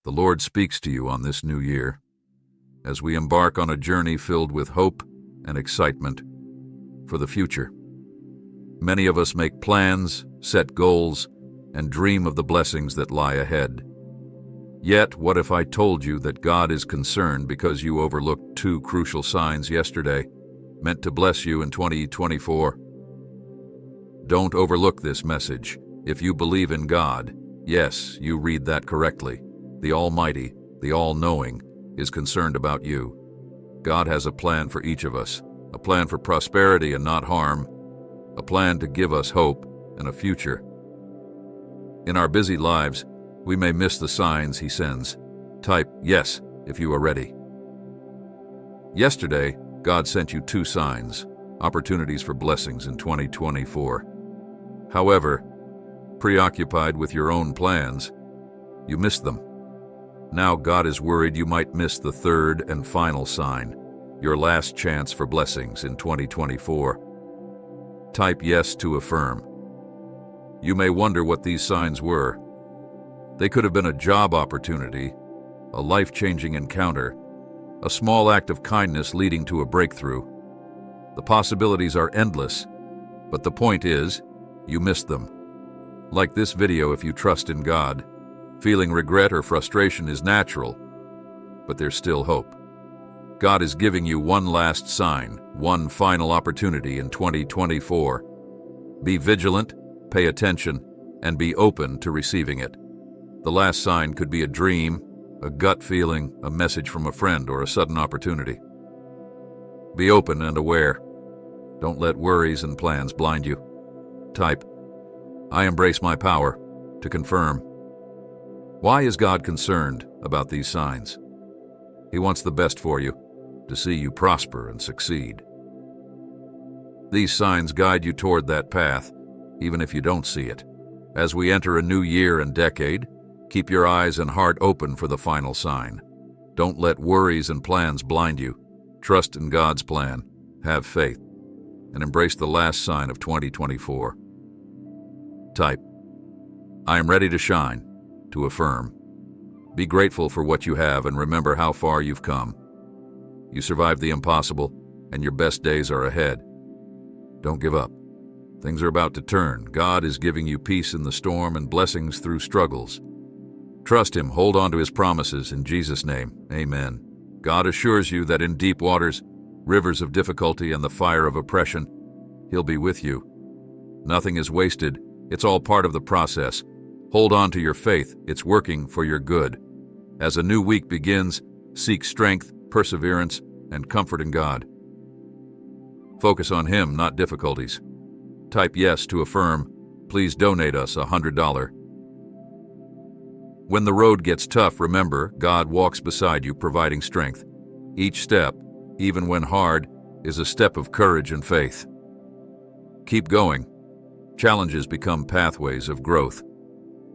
The Lord speaks to you on this new year as we embark on a journey filled with hope and excitement for the future. Many of us make plans, set goals, and dream of the blessings that lie ahead. Yet, what if I told you that God is concerned because you overlooked 2 crucial signs yesterday, meant to bless you in 2024? Don't overlook this message. If you believe in God, yes, you read that correctly. The Almighty, the All-Knowing, is concerned about you. God has a plan for each of us, a plan for prosperity and not harm, a plan to give us hope and a future. In our busy lives, we may miss the signs He sends. Type yes if you are ready. Yesterday, God sent you 2 signs, opportunities for blessings in 2024. However, preoccupied with your own plans, you missed them. Now God is worried you might miss the 3rd and final sign, your last chance for blessings in 2024. Type yes to affirm. You may wonder what these signs were. They could have been a job opportunity, a life-changing encounter, a small act of kindness leading to a breakthrough. The possibilities are endless, but the point is, you missed them. Like this video if you trust in God. Feeling regret or frustration is natural, but there's still hope. God is giving you one last sign, one final opportunity in 2024. Be vigilant, pay attention, and be open to receiving it. The last sign could be a dream, a gut feeling, a message from a friend, or a sudden opportunity. Be open and aware. Don't let worries and plans blind you. Type, I embrace my power, to confirm. Why is God concerned about these signs? He wants the best for you, to see you prosper and succeed. These signs guide you toward that path, even if you don't see it. As we enter a new year and decade, keep your eyes and heart open for the final sign. Don't let worries and plans blind you. Trust in God's plan, have faith, and embrace the last sign of 2024. Type, I am ready to shine, to affirm. Be grateful for what you have and remember how far you've come. You survived the impossible, and your best days are ahead. Don't give up. Things are about to turn. God is giving you peace in the storm and blessings through struggles. Trust Him, hold on to His promises in Jesus' name. Amen. God assures you that in deep waters, rivers of difficulty, and the fire of oppression, He'll be with you. Nothing is wasted. It's all part of the process. Hold on to your faith. It's working for your good. As a new week begins, seek strength, perseverance, and comfort in God. Focus on Him, not difficulties. Type yes to affirm. Please donate us $100. When the road gets tough, remember, God walks beside you, providing strength. Each step, even when hard, is a step of courage and faith. Keep going. Challenges become pathways of growth.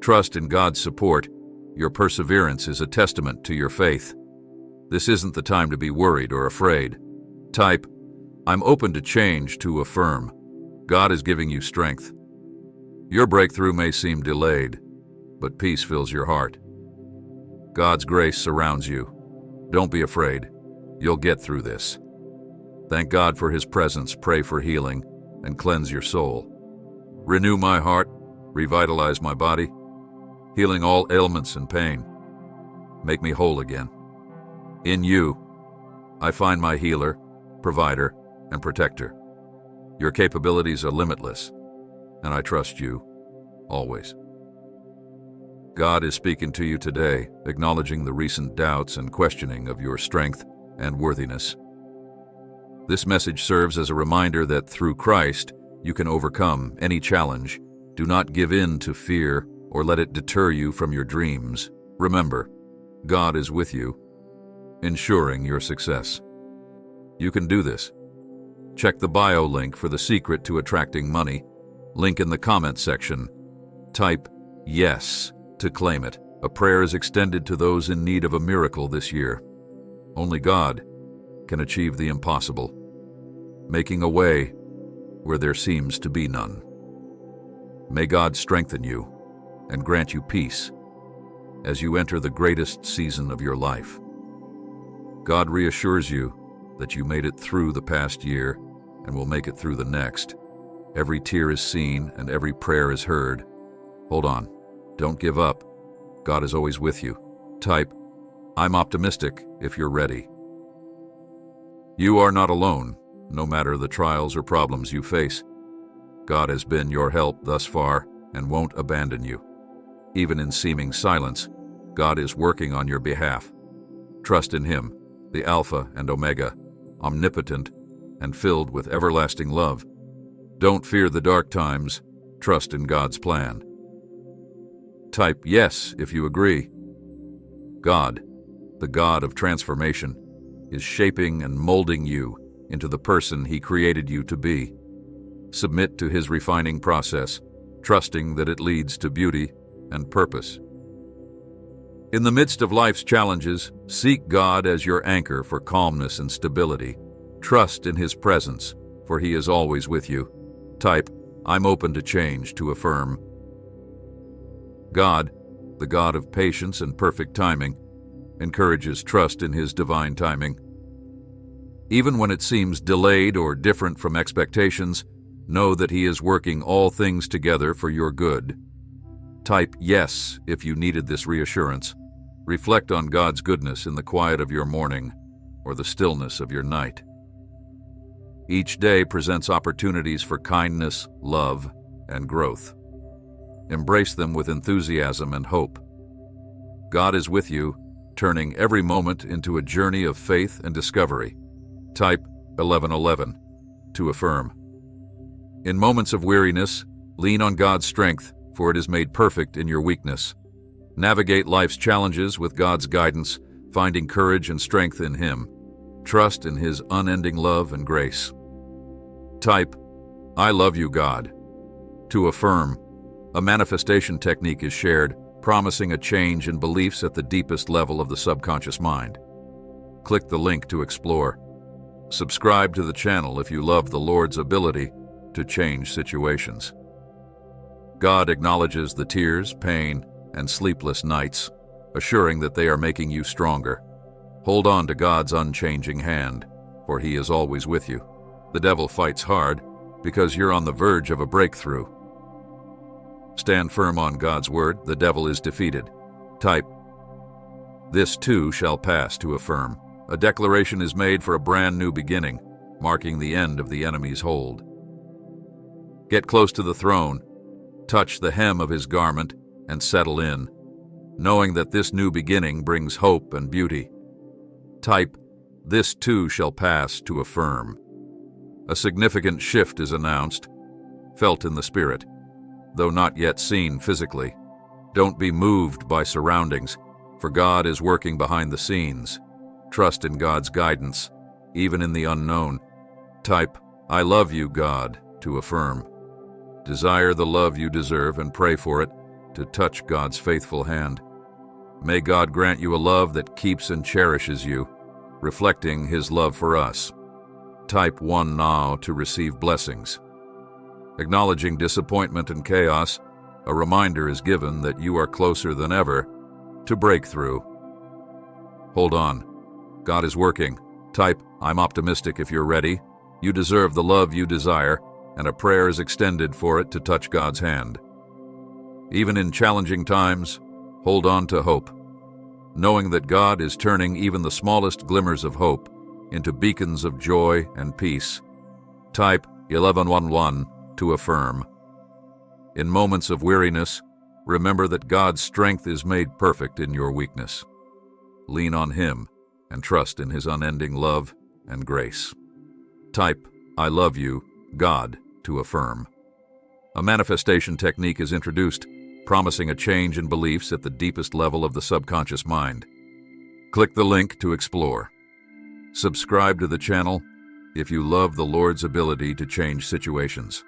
Trust in God's support. Your perseverance is a testament to your faith. This isn't the time to be worried or afraid. Type, I'm open to change, to affirm. God is giving you strength. Your breakthrough may seem delayed, but peace fills your heart. God's grace surrounds you. Don't be afraid. You'll get through this. Thank God for His presence. Pray for healing and cleanse your soul. Renew my heart, revitalize my body, healing all ailments and pain. Make me whole again. In you, I find my healer, provider, and protector. Your capabilities are limitless, and I trust you, always. God is speaking to you today, acknowledging the recent doubts and questioning of your strength and worthiness. This message serves as a reminder that through Christ, you can overcome any challenge. Do not give in to fear or let it deter you from your dreams. Remember, God is with you, ensuring your success. You can do this. Check the bio link for the secret to attracting money. Link in the comment section. Type yes to claim it. A prayer is extended to those in need of a miracle this year. Only God can achieve the impossible, making a way where there seems to be none. May God strengthen you and grant you peace as you enter the greatest season of your life. God reassures you that you made it through the past year and will make it through the next. Every tear is seen and every prayer is heard. Hold on. Don't give up. God is always with you. Type, "I'm optimistic," if you're ready. You are not alone, no matter the trials or problems you face. God has been your help thus far and won't abandon you. Even in seeming silence, God is working on your behalf. Trust in Him, the Alpha and Omega, omnipotent and filled with everlasting love. Don't fear the dark times. Trust in God's plan. Type yes if you agree. God, the God of transformation, is shaping and molding you into the person He created you to be. Submit to His refining process, trusting that it leads to beauty and purpose. In the midst of life's challenges, seek God as your anchor for calmness and stability. Trust in His presence, for He is always with you. Type, "I'm open to change," to affirm. God, the God of patience and perfect timing, encourages trust in His divine timing. Even when it seems delayed or different from expectations, know that He is working all things together for your good. Type yes if you needed this reassurance. Reflect on God's goodness in the quiet of your morning or the stillness of your night. Each day presents opportunities for kindness, love, and growth. Embrace them with enthusiasm and hope. God is with you, turning every moment into a journey of faith and discovery. Type 1111 to affirm. In moments of weariness, lean on God's strength, for it is made perfect in your weakness. Navigate life's challenges with God's guidance, finding courage and strength in Him. Trust in His unending love and grace. Type, "I love you, God," to affirm. A manifestation technique is shared, promising a change in beliefs at the deepest level of the subconscious mind. Click the link to explore. Subscribe to the channel if you love the Lord's ability to change situations. God acknowledges the tears, pain, and sleepless nights, assuring that they are making you stronger. Hold on to God's unchanging hand, for He is always with you. The devil fights hard because you're on the verge of a breakthrough. Stand firm on God's word, the devil is defeated. Type, "This too shall pass," to affirm. A declaration is made for a brand new beginning, marking the end of the enemy's hold. Get close to the throne, touch the hem of His garment, and settle in, knowing that this new beginning brings hope and beauty. Type, "This too shall pass," to affirm. A significant shift is announced, felt in the spirit, though not yet seen physically. Don't be moved by surroundings, for God is working behind the scenes. Trust in God's guidance, even in the unknown. Type, "I love you, God," to affirm. Desire the love you deserve and pray for it to touch God's faithful hand. May God grant you a love that keeps and cherishes you, reflecting His love for us. Type 1 now to receive blessings. Acknowledging disappointment and chaos, a reminder is given that you are closer than ever to breakthrough. Hold on. God is working. Type, "I'm optimistic," if you're ready. You deserve the love you desire, and a prayer is extended for it to touch God's hand. Even in challenging times, hold on to hope, knowing that God is turning even the smallest glimmers of hope into beacons of joy and peace. Type 1111 to affirm. In moments of weariness, remember that God's strength is made perfect in your weakness. Lean on Him and trust in His unending love and grace. Type, "I love you, God," to affirm. A manifestation technique is introduced, promising a change in beliefs at the deepest level of the subconscious mind. Click the link to explore. Subscribe to the channel if you love the Lord's ability to change situations.